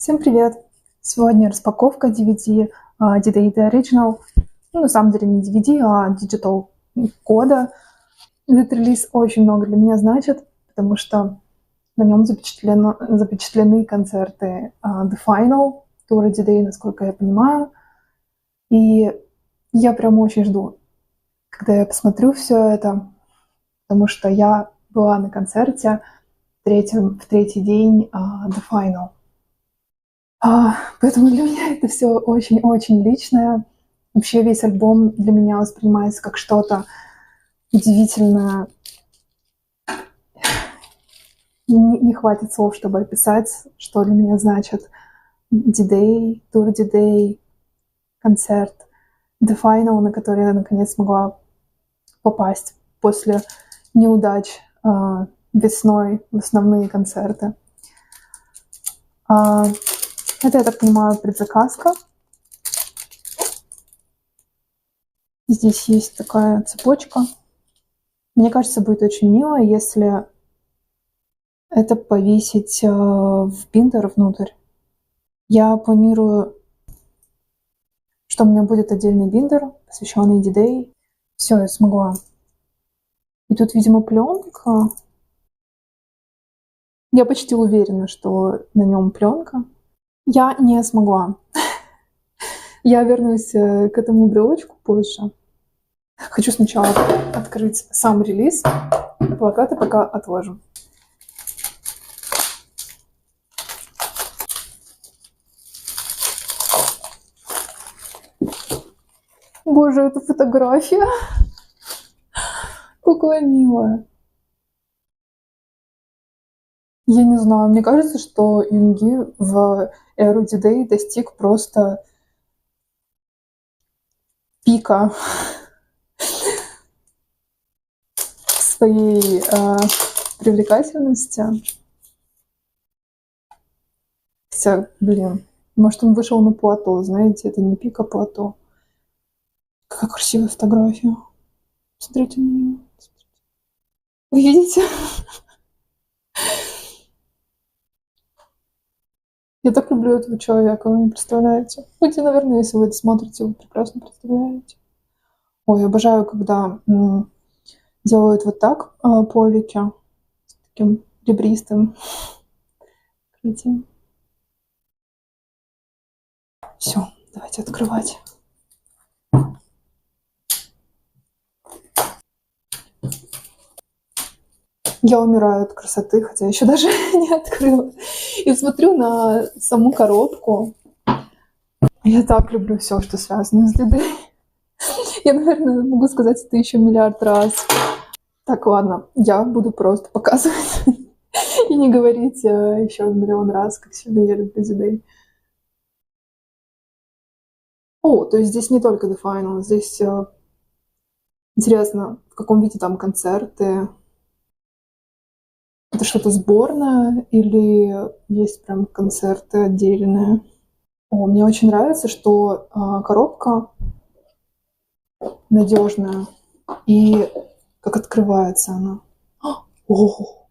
Всем привет! Сегодня распаковка DVD D-Day The Original. Ну, на самом деле не DVD, а Digital кода. Этот релиз очень много для меня значит, потому что на нем запечатлены концерты The Final, тура D-Day, насколько я понимаю. И я прям очень жду, когда я посмотрю все это, потому что я была на концерте в третий день The Final. Поэтому для меня это все очень-очень личное. Вообще весь альбом для меня воспринимается как что-то удивительное. Не хватит слов, чтобы описать, что для меня значит D-Day, тур D-Day, концерт, The Final, на который я наконец смогла попасть после неудач весной в основные концерты. Это, я так понимаю, предзаказка. Здесь есть такая цепочка. Мне кажется, будет очень мило, если это повесить в биндер внутрь. Я планирую, что у меня будет отдельный биндер, посвященный D-Day. Все, я смогла. И тут, видимо, пленка. Я почти уверена, что на нем пленка. Я не смогла. Я вернусь к этому брелочку позже. Хочу сначала открыть сам релиз. Плакаты пока отложим. Боже, это фотография. Какая милая. Я не знаю, мне кажется, что Юнги в эру D-Day достиг просто пика своей привлекательности. Хотя, может, он вышел на плато, знаете, это не пик, а плато. Какая красивая фотография. Смотрите на нее. Вы видите? Я так люблю этого человека, вы не представляете. Хотя, наверное, если вы это смотрите, вы прекрасно представляете. Ой, обожаю, когда делают вот так полики с таким ребристым покрытием. Все, давайте открывать. Я умираю от красоты, хотя еще даже не открыла. И смотрю на саму коробку. Я так люблю все, что связано с D-Day. Я, наверное, могу сказать это еще миллиард раз. Так, ладно, я буду просто показывать и не говорить еще миллион раз, как сильно я люблю D-Day. О, то есть здесь не только The Final, здесь интересно, в каком виде там концерты. Это что-то сборное или есть прям концерты отдельные? Мне очень нравится, что коробка надежная и как открывается она. О,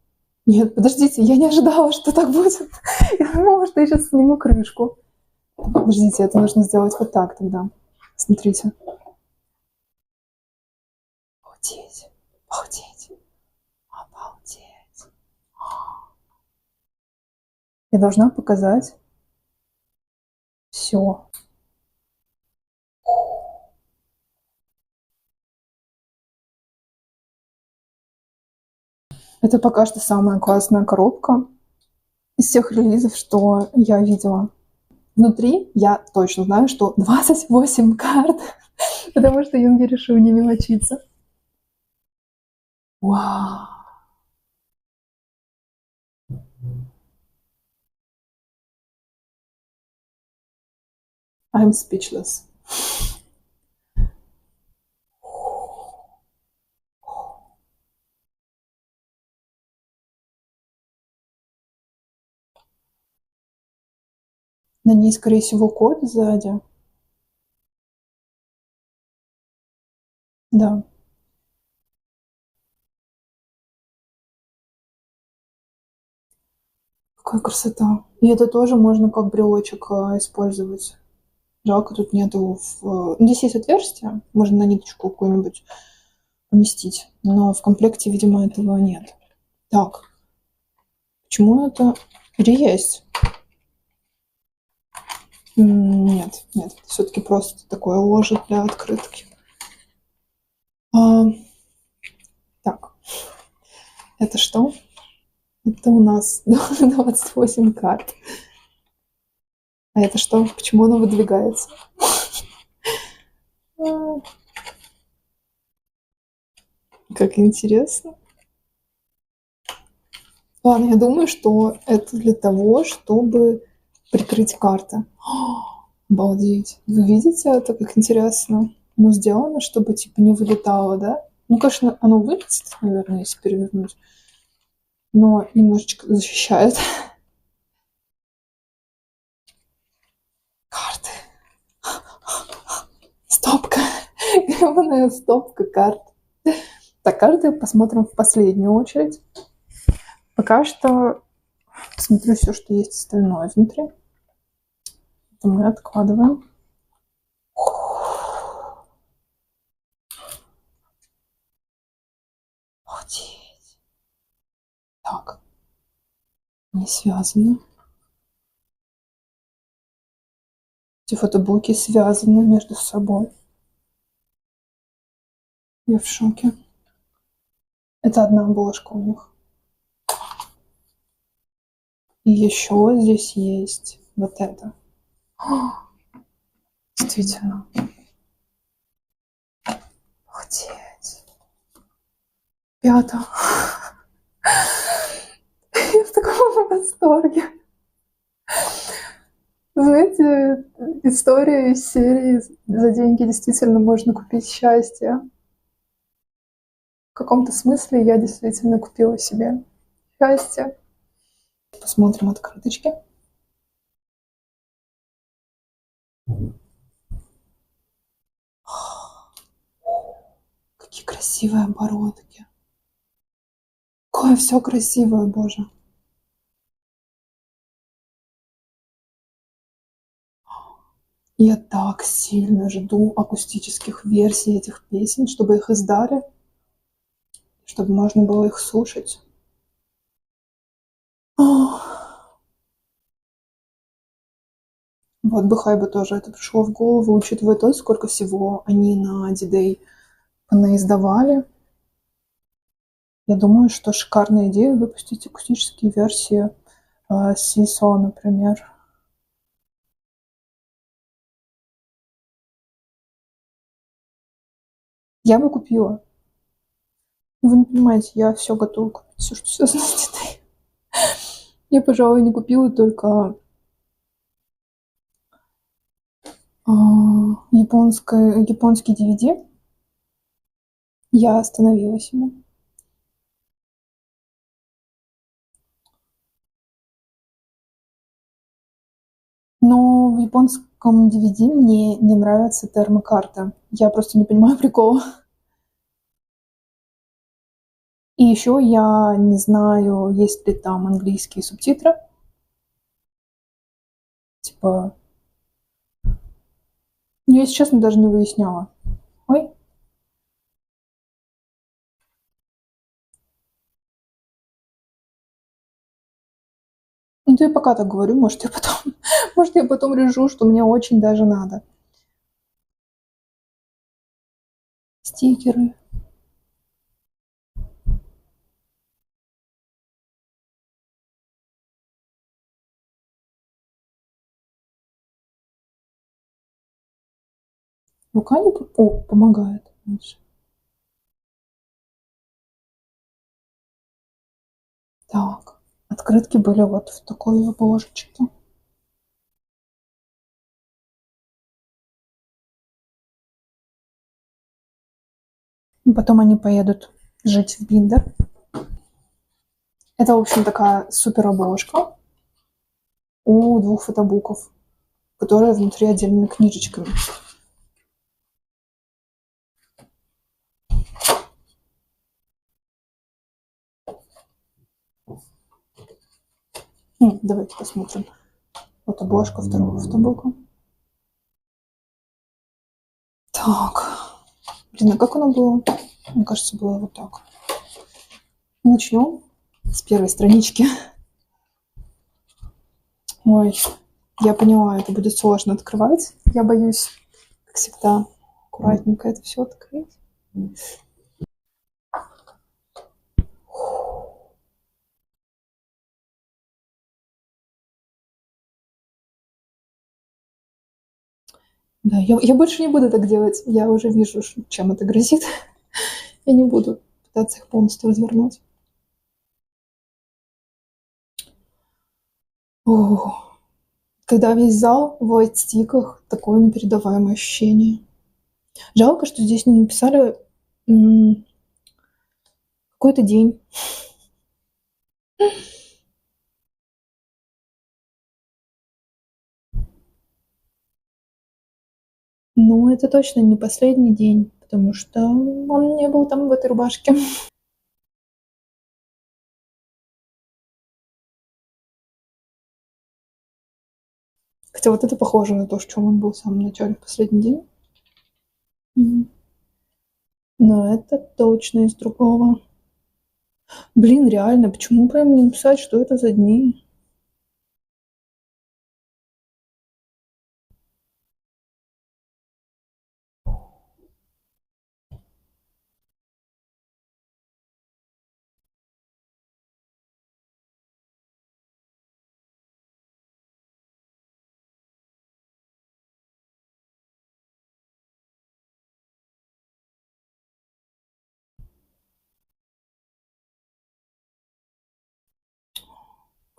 нет, подождите, я не ожидала, что так будет. Я думала, что я сейчас сниму крышку. Подождите, это нужно сделать вот так тогда. Смотрите. Обалдеть, обалдеть, обалдеть. Я должна показать все. Это пока что самая классная коробка из всех релизов, что я видела. Внутри я точно знаю, что 28 карт, потому что Юнги решил не мелочиться. Вау! I'm speechless. На ней, скорее всего, код сзади. Да. Какая красота. И это тоже можно как брелочек использовать. Жалко, тут нету здесь есть отверстие, можно на ниточку какую-нибудь поместить, но в комплекте, видимо, этого нет. Так, почему это... Или есть? Нет, нет, это все-таки просто такое ложе для открытки. Так, это что? Это у нас 28 карт. А это что? Почему оно выдвигается? Как интересно. Ладно, я думаю, что это для того, чтобы прикрыть карты. Обалдеть. Вы видите это, как интересно? Оно сделано, чтобы типа не вылетало, да? Ну, конечно, оно вылетит, наверное, если перевернуть. Но немножечко защищает. Карты. Стопка. Гребаная стопка карт. Так, карты посмотрим в последнюю очередь. Пока что посмотрю все, что есть остальное внутри. Это мы откладываем. Обалдеть. Так. Не связаны. Эти фотобуки связаны между собой. Я в шоке. Это одна обложка у них. И еще здесь есть вот это. Действительно. Обалдеть. Ребята. Я в таком восторге. Знаете, история из серии «За деньги действительно можно купить счастье». В каком-то смысле я действительно купила себе счастье. Посмотрим открыточки. Какие красивые оборотки. Какое все красивое, боже. Я так сильно жду акустических версий этих песен, чтобы их издали, чтобы можно было их слушать. Вот бы Хайбу тоже это пришло в голову, учитывая то, сколько всего они на D-Day понаиздавали. Я думаю, что шикарная идея выпустить акустические версии Сисо, например. Я бы купила. Вы не понимаете, я все готова купить, все, что связано с D-Day. Я, пожалуй, не купила только японский DVD. Я остановила себя. Но в японском DVD мне не нравится термокарта. Я просто не понимаю прикола. И еще я не знаю, есть ли там английские субтитры. Типа... Я, если честно, даже не выясняла. Ой. Ну, я пока так говорю, может, может, я потом решу, что мне очень даже надо. Стикеры. Рука не... О, помогает. Так. Открытки были вот в такой обложечке. И потом они поедут жить в Биндер. Это, в общем, такая супер обложка у 2 фотобуков, которые внутри отдельными книжечками. Давайте посмотрим. Вот обложка второго фотобука. Так. Блин, а как оно было? Мне кажется, было вот так. Начнем с первой странички. Ой, я поняла, это будет сложно открывать. Я боюсь, как всегда, аккуратненько это все открыть. Да, я больше не буду так делать. Я уже вижу, чем это грозит. Я не буду пытаться их полностью развернуть. Ох. Когда весь зал в лайтстиках, такое непередаваемое ощущение. Жалко, что здесь не написали какой-то день. Ну, это точно не последний день, потому что он не был там в этой рубашке. Хотя вот это похоже на то, в чем он был в самом начале, в последний день. Но это точно из другого. Блин, реально, почему прям не написать, что это за дни?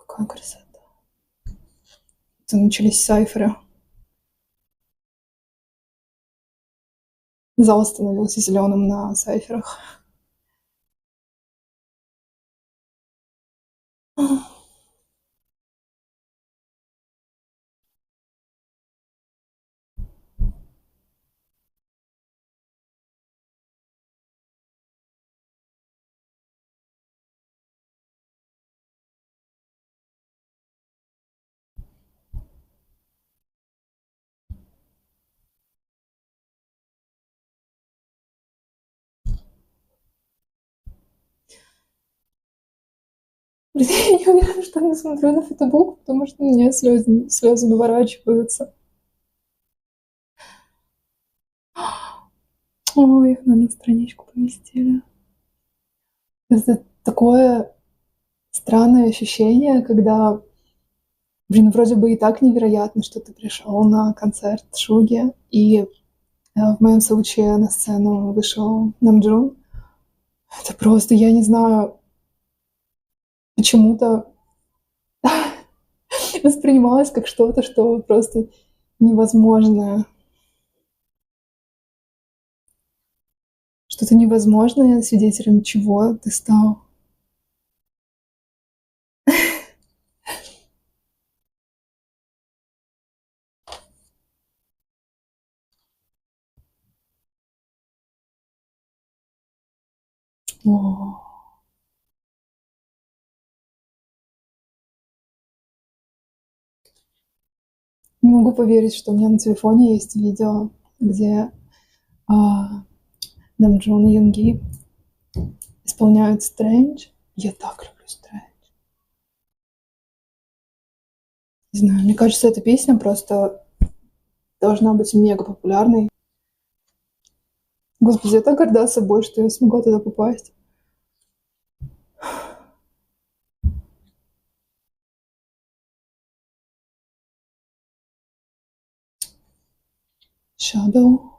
Какая красота. Это начались сайферы. Зал становился зеленым на сайферах. Блин, я не уверена, что я смотрю на фотобук, потому что у меня слезы наворачиваются. Ой, их на страничку поместили. Это такое странное ощущение, когда, блин, вроде бы и так невероятно, что ты пришел на концерт Шуги, и в моем случае на сцену вышел Намджун. Это просто, я не знаю, почему-то воспринималось как что-то, что просто невозможное. Что-то невозможное, свидетелем чего ты стал. О, не могу поверить, что у меня на телефоне есть видео, где а, Намджун и Юнги исполняют Strange. Я так люблю Strange. Не знаю, мне кажется, эта песня просто должна быть мега популярной. Господи, я так горда собой, что я смогла туда попасть. Shadow.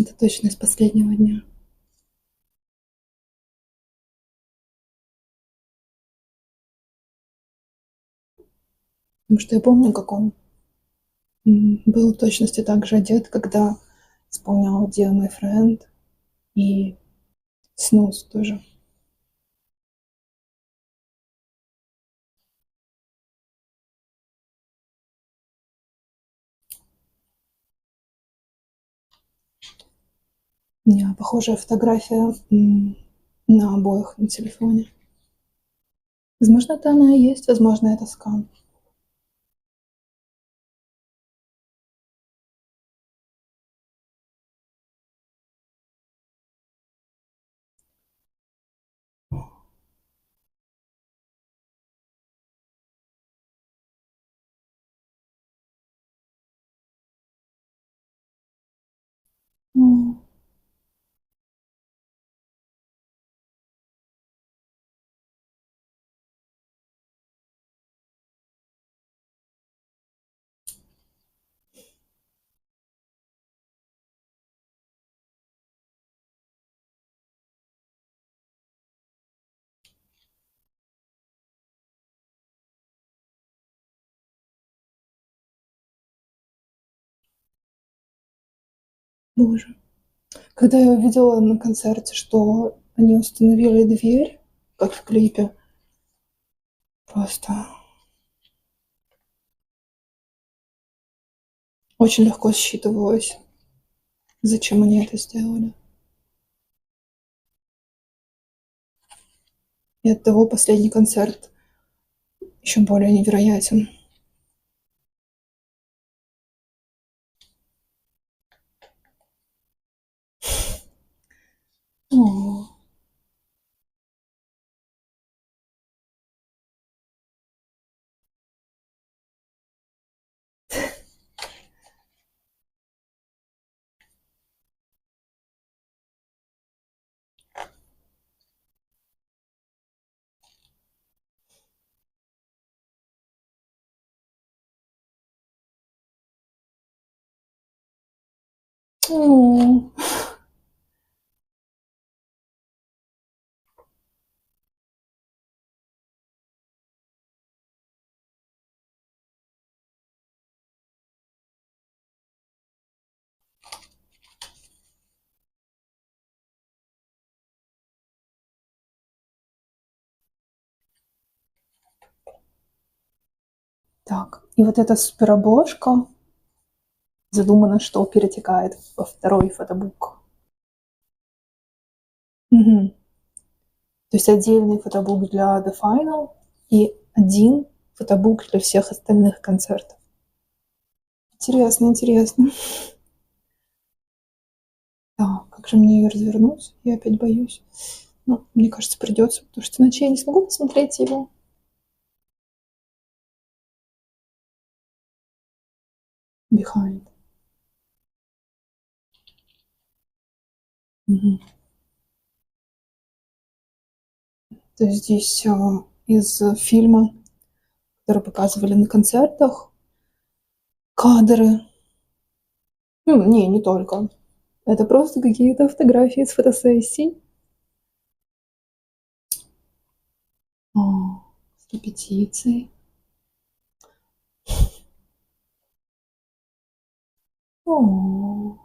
Это точно из последнего дня. Потому что я помню, как он был в точности так же одет, когда исполнял Dear My Friend и Snooze тоже. У меня похожая фотография на обоих на телефоне. Возможно, это она и есть, возможно, это скан. М. Боже. Когда я увидела на концерте, что они установили дверь, как в клипе, просто очень легко считывалось, зачем они это сделали. И оттого последний концерт еще более невероятен. О, о. Так, и вот эта суперобложка задумано, что перетекает во второй фотобук. Мгм. То есть отдельный фотобук для The Final и один фотобук для всех остальных концертов. Интересно, интересно. Так, как же мне ее развернуть? Я опять боюсь. Ну, мне кажется, придется, потому что иначе я не смогу посмотреть его. Behind. Мгм. То есть здесь из фильма, который показывали на концертах, кадры. Не, не только. Это просто какие-то фотографии с фотосессий. О, с репетицией. О,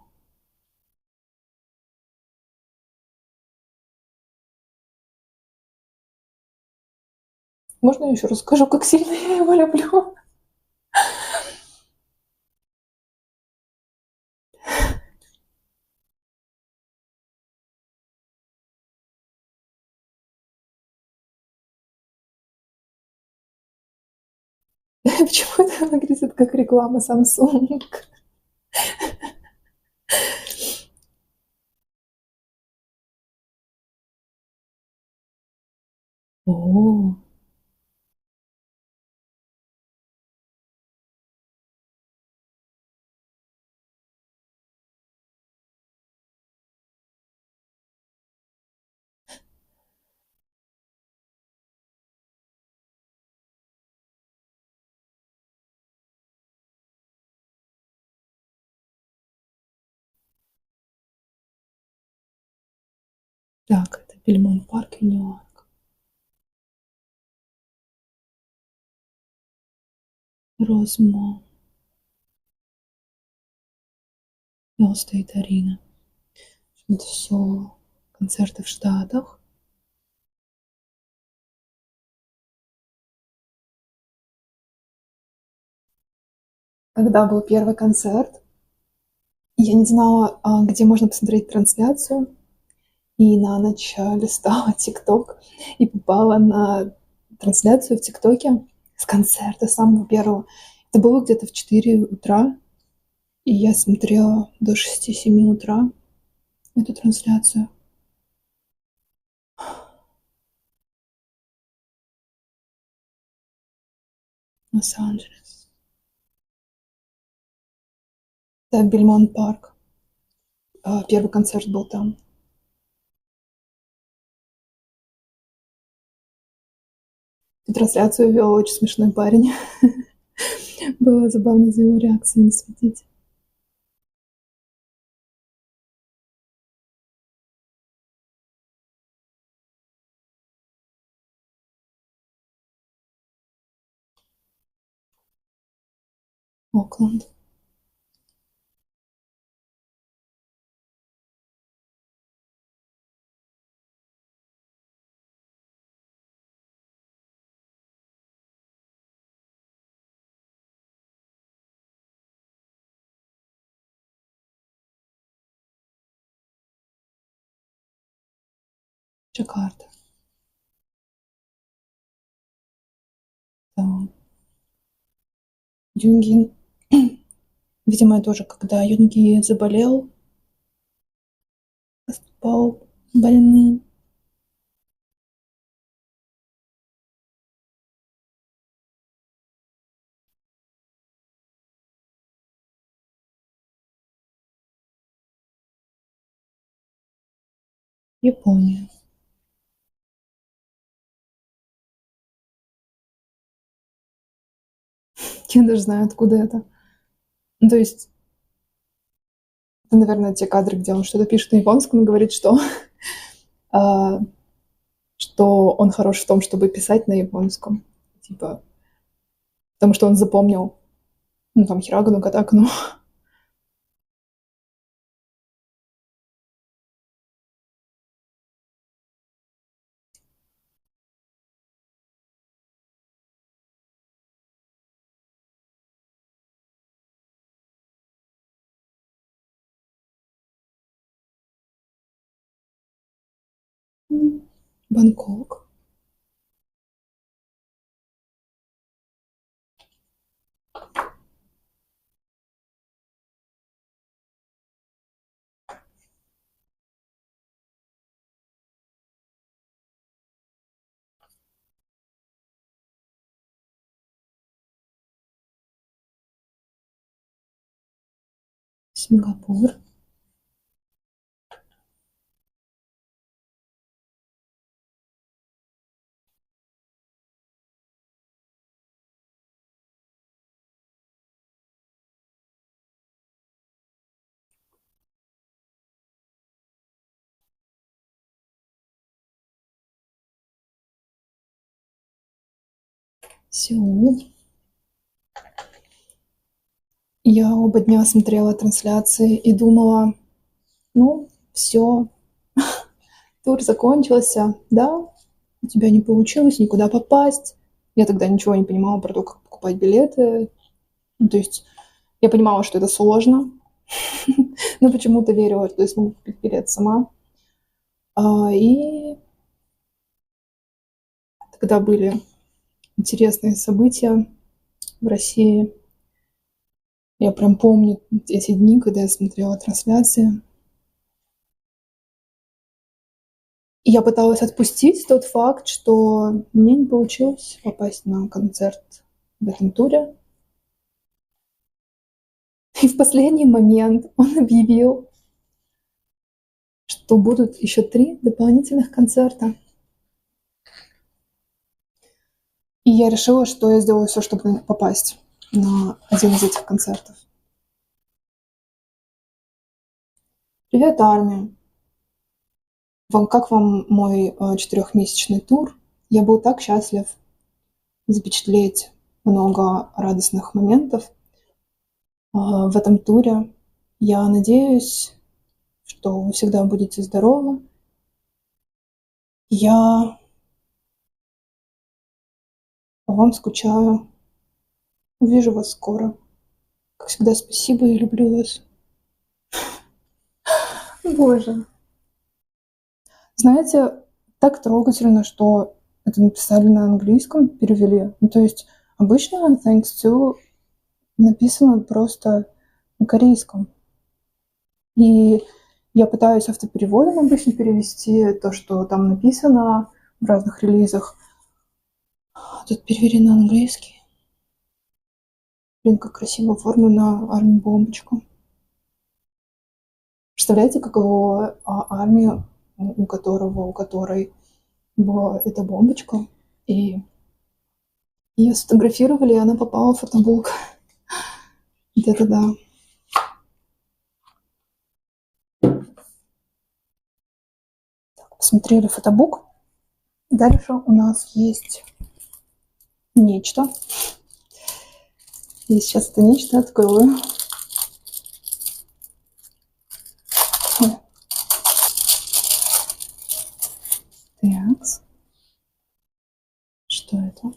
можно я еще расскажу, как сильно я его люблю? Почему это выглядит как реклама Samsung? О, Так, это Бельмонт Парк и Ньюарк. Розмонт. All State Arena. Это все концерты в Штатах. Когда был первый концерт, я не знала, где можно посмотреть трансляцию, и на ночь листала ТикТок и попала на трансляцию в ТикТоке с концерта самого первого. Это было где-то в 4 утра, и я смотрела до 6-7 утра эту трансляцию. Лос-Анджелес. Да, Бельмонт Парк. Первый концерт был там. Эту трансляцию вел очень смешной парень. Было забавно за его реакциями следить. Окленд. Джакарта. Да. Юнгин. Видимо, я тоже, когда Юнги заболел, выступал больным. Япония. Я даже знаю, откуда это. Ну, то есть, это, наверное, те кадры, где он что-то пишет на японском и говорит, а, что он хорош в том, чтобы писать на японском. Типа, потому что он запомнил, ну, там, хирагану, катакану. Бангкок. Сингапур. Сеул. Я оба дня смотрела трансляции и думала, ну, все, тур закончился, да, у тебя не получилось никуда попасть. Я тогда ничего не понимала про то, как покупать билеты. Ну, то есть я понимала, что это сложно, но почему-то верила, что я смогу купить билет сама. И тогда были интересные события в России. Я прям помню эти дни, когда я смотрела трансляции. И я пыталась отпустить тот факт, что мне не получилось попасть на концерт в этом туре. И в последний момент он объявил, что будут еще 3 дополнительных концерта. И я решила, что я сделаю все, чтобы попасть на один из этих концертов. Привет, армия. Как вам мой 4-месячный тур? Я был так счастлив запечатлеть много радостных моментов в этом туре. Я надеюсь, что вы всегда будете здоровы. Я по вам скучаю. Увижу вас скоро. Как всегда, спасибо и люблю вас. Боже. Знаете, так трогательно, что это написали на английском, перевели. Ну, то есть обычно thanks to написано просто на корейском. И я пытаюсь автопереводом обычно перевести то, что там написано в разных релизах. Тут перевели на английский. Блин, как красиво оформлена армия-бомбочка. Представляете, каково армия, у которой была эта бомбочка, и ее сфотографировали, и она попала в фотобук. Вот это да. Так, посмотрели фотобук. Дальше у нас есть нечто. Я сейчас это нечто открою. Так. Что это?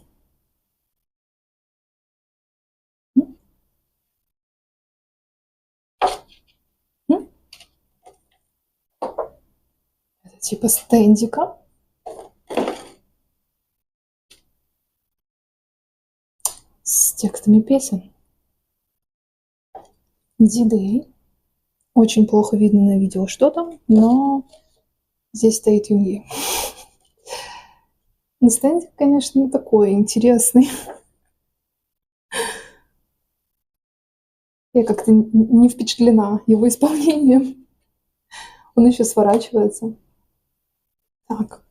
Это типа стендика. С текстами песен. D-Day. Очень плохо видно на видео, что там, но здесь стоит Юнги. Но стендик, конечно, такой интересный. Я как-то не впечатлена его исполнением. Он еще сворачивается. Так,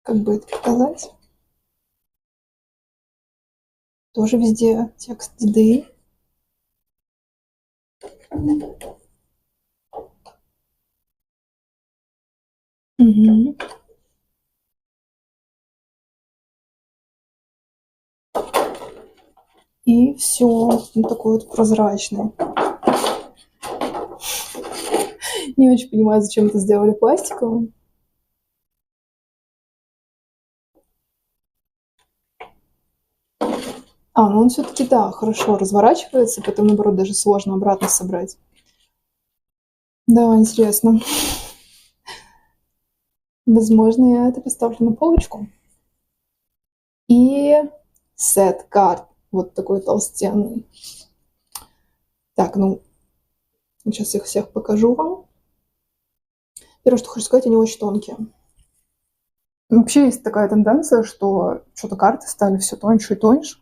как бы это показать? Тоже везде текст D-Day. Угу. И все, он такой вот прозрачный. Не очень понимаю, зачем это сделали пластиковым. Ну он все-таки, да, хорошо разворачивается, потом, наоборот, даже сложно обратно собрать. Да, интересно. Возможно, я это поставлю на полочку. И сет карт. Вот такой толстенный. Так, ну, сейчас их всех покажу вам. Первое, что хочу сказать, они очень тонкие. Вообще есть такая тенденция, что что-то карты стали все тоньше и тоньше.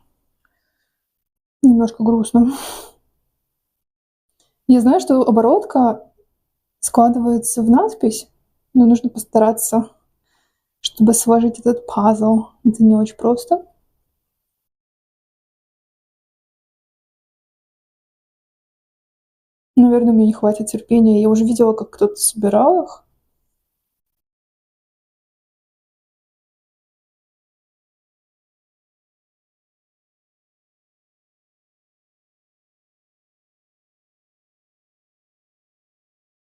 Немножко грустно. Я знаю, что оборотка складывается в надпись, но нужно постараться, чтобы сложить этот пазл. Это не очень просто. Наверное, мне не хватит терпения. Я уже видела, как кто-то собирал их.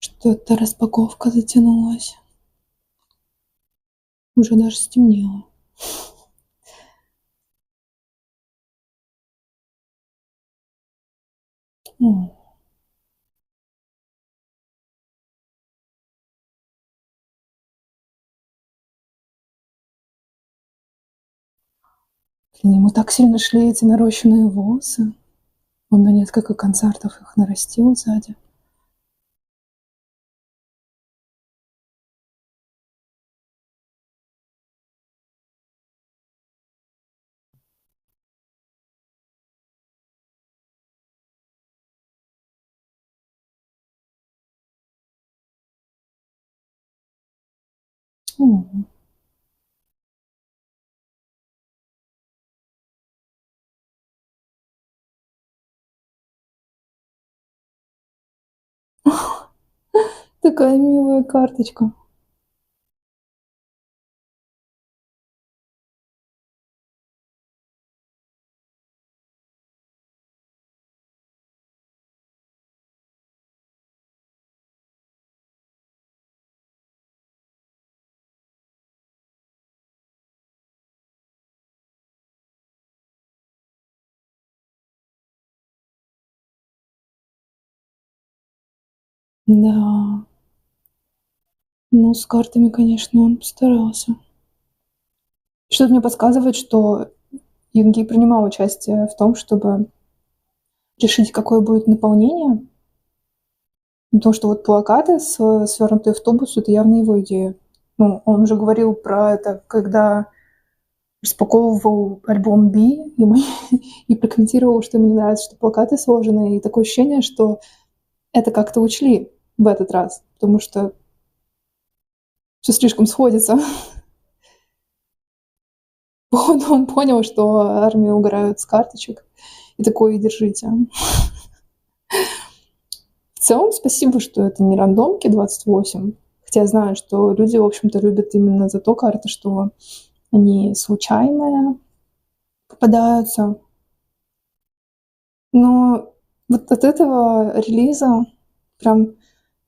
Что-то распаковка затянулась. Уже даже стемнело. Блин, ему так сильно шли эти нарощенные волосы. Он на несколько концертов их нарастил сзади. Такая милая карточка. Да. Ну, с картами, конечно, он постарался. Что-то мне подсказывает, что Юнги принимал участие в том, чтобы решить, какое будет наполнение. Потому что вот плакаты с свернутый автобус — это явно его идея. Ну, он уже говорил про это, когда распаковывал альбом Би, и прокомментировал, что ему не нравится, что плакаты сложены. И такое ощущение, что это как-то учли в этот раз, потому что все слишком сходится. Походу, он понял, что армии угорают с карточек, и такой: держите. В целом, спасибо, что это не рандомки 28. Хотя я знаю, что люди, в общем-то, любят именно за то карты, что они случайные попадаются. Но вот от этого релиза прям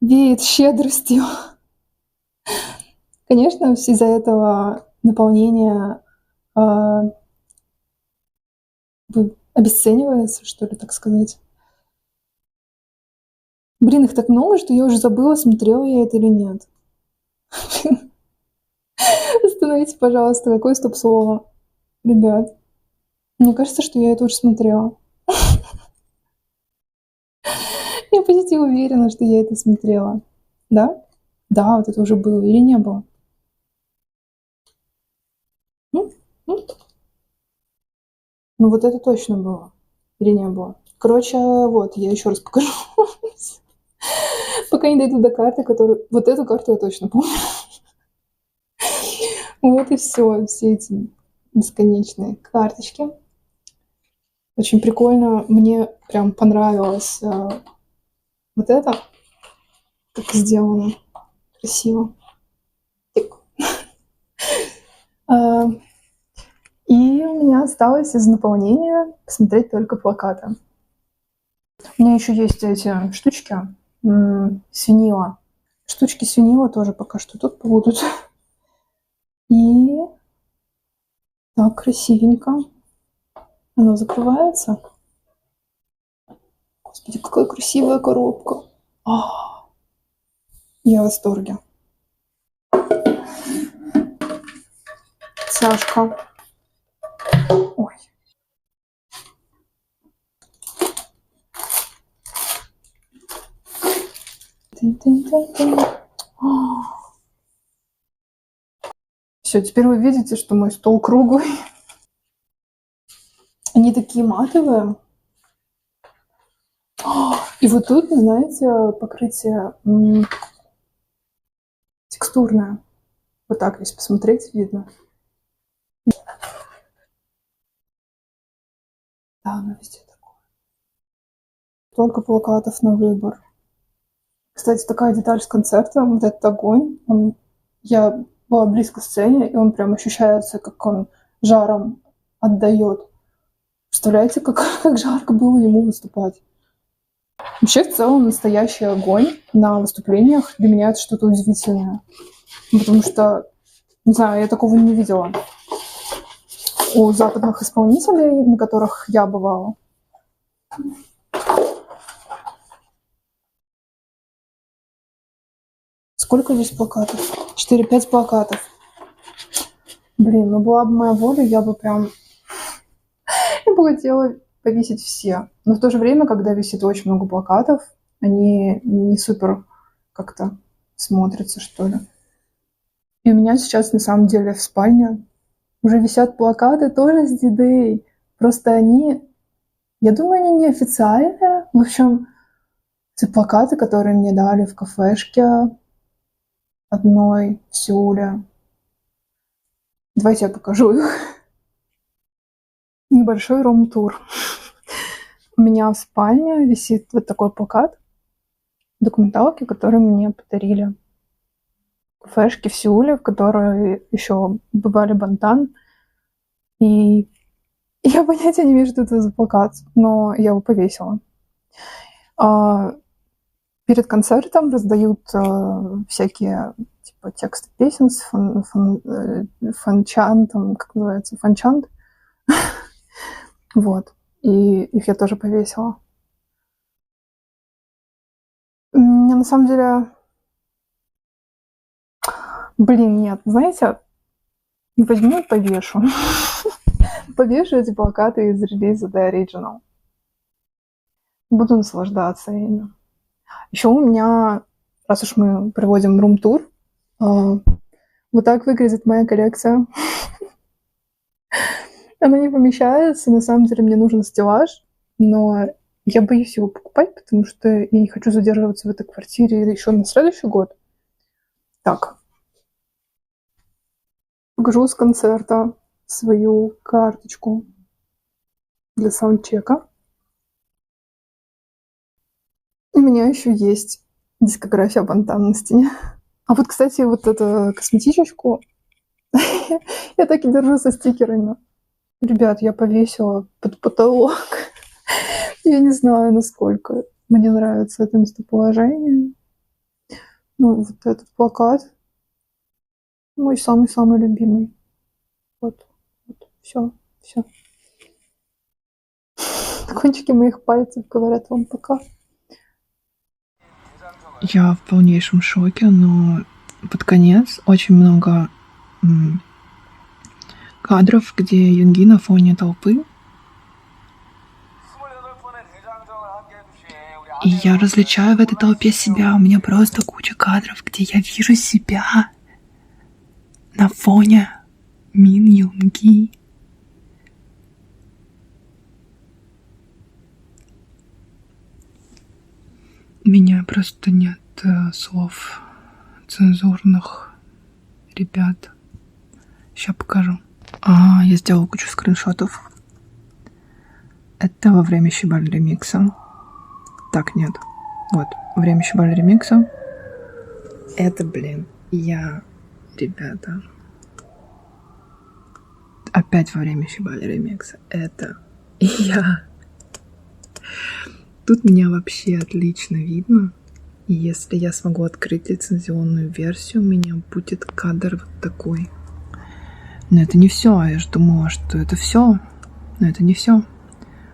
веет щедростью. Конечно, из-за этого наполнение обесценивается, что ли, так сказать. Блин, их так много, что я уже забыла, смотрела я это или нет. Остановите, пожалуйста, какое стоп-слово. Ребят, мне кажется, что я это уже смотрела. Я почти уверена, что я это смотрела. Да? Да, вот это уже было или не было? Ну, ну вот это точно было. Или не было? Короче, вот, я еще раз покажу. Пока не дойду до карты, которую... Вот эту карту я точно помню. Вот и все эти бесконечные карточки. Очень прикольно. Мне прям понравилось вот это, как сделано. Красиво. И у меня осталось из наполнения посмотреть только плакаты. У меня еще есть эти штучки с винила. Штучки с винила тоже пока что тут будут. И так красивенько. Она закрывается. Господи, какая красивая коробка. Я в восторге. Сашка. Ой. Все, теперь вы видите, что мой стол круглый. Они такие матовые. И вот тут, знаете, покрытие текстурное. Вот так, если посмотреть, видно. Да, оно везде такое. Только плакатов на выбор. Кстати, такая деталь с концерта, вот этот огонь, я была близко к сцене, и он прям ощущается, как он жаром отдает. Представляете, как жарко было ему выступать? Вообще, в целом, настоящий огонь на выступлениях для меня это что-то удивительное. Потому что, не знаю, я такого не видела у западных исполнителей, на которых я бывала. Сколько здесь плакатов? 4-5 плакатов. Блин, ну была бы моя воля, я бы прям... Я бы хотела повесить все. Но в то же время, когда висит очень много плакатов, они не супер как-то смотрятся, что ли. И у меня сейчас, на самом деле, в спальне уже висят плакаты тоже с D-Day. Просто они... Я думаю, они неофициальные. В общем, эти плакаты, которые мне дали в кафешке одной в Сеуле. Давайте я покажу их. Небольшой рум-тур. У меня в спальне висит вот такой плакат документалки, которые мне подарили кафешки в Сеуле, в которой еще бывали Бантан. И я понятия не имею, что это за плакат, но я его повесила. Перед концертом раздают всякие типа тексты песен с фанчантом, как называется, фанчант. Вот. И их я тоже повесила. У меня на самом деле... Блин, нет, знаете, возьму и повешу. Повешу эти плакаты из релиза The Original. Буду наслаждаться ими. Еще у меня, раз уж мы проводим рум-тур, вот так выглядит моя коллекция. Она не помещается, на самом деле мне нужен стеллаж, но я боюсь его покупать, потому что я не хочу задерживаться в этой квартире еще на следующий год. Так. Покажу с концерта свою карточку для саундчека. У меня еще есть дискография Бантам на стене. А вот, кстати, вот эту косметичечку я так и держу со стикерами. Ребят, я повесила под потолок. Я не знаю, насколько мне нравится это местоположение. Ну, вот этот плакат. Мой самый-самый любимый. Вот. Все. Кончики моих пальцев говорят вам пока. Я в полнейшем шоке, но под конец очень много кадров, где Юнги на фоне толпы. И я различаю в этой толпе себя. У меня просто куча кадров, где я вижу себя на фоне Мин Юнги. У меня просто нет слов цензурных, ребят. Сейчас покажу. Я сделала кучу скриншотов. Это во время Щебаль ремикса. Так, нет. Вот, во время Щебаль ремикса. Это, я, ребята. Опять во время Щебаль ремикса. Это я. Тут меня вообще отлично видно. И если я смогу открыть лицензионную версию, у меня будет кадр вот такой. Но это не все. Я же думала, что это все. Но это не все.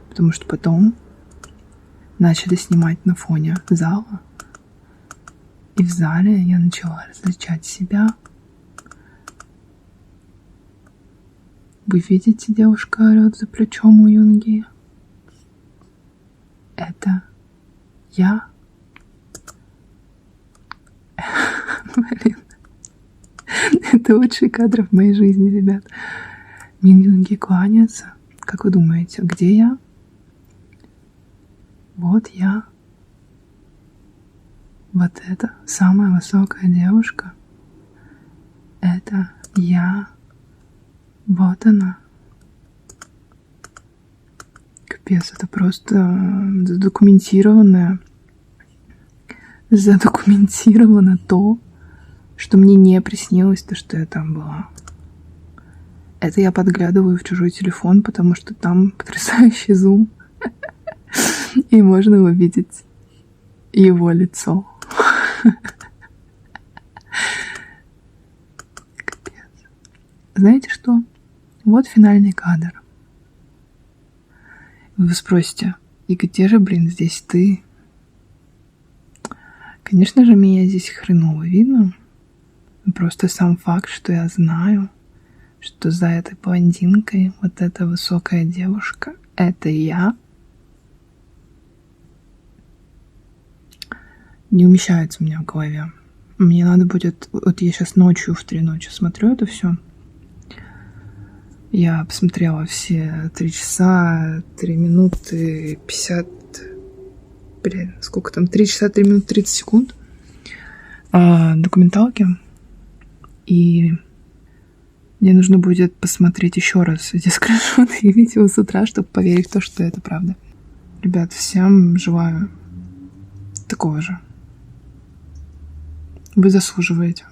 Потому что потом начали снимать на фоне зала. И в зале я начала различать себя. Вы видите, девушка орет за плечом у Юнги? Это я. Блин. Это лучший кадр в моей жизни, ребят. Мин Юнги кланяется. Как вы думаете, где я? Вот я. Вот это самая высокая девушка. Это я. Вот она. Капец, это просто задокументировано то, что мне не приснилось, то, что я там была. Это я подглядываю в чужой телефон, потому что там потрясающий зум. И можно увидеть его лицо. Капец. Знаете что? Вот финальный кадр. Вы спросите, и где же, здесь ты? Конечно же, меня здесь хреново видно. Просто сам факт, что я знаю, что за этой блондинкой вот эта высокая девушка, это я, не умещается у меня в голове. Мне надо будет... Вот я сейчас ночью в 3 ночи смотрю это все. Я посмотрела все 3 часа, 3 минуты, 50... сколько там? 3 часа, 3 минуты, 30 секунд документалки. И мне нужно будет посмотреть еще раз эти скриншоты и видео с утра, чтобы поверить в то, что это правда. Ребят, всем желаю такого же. Вы заслуживаете.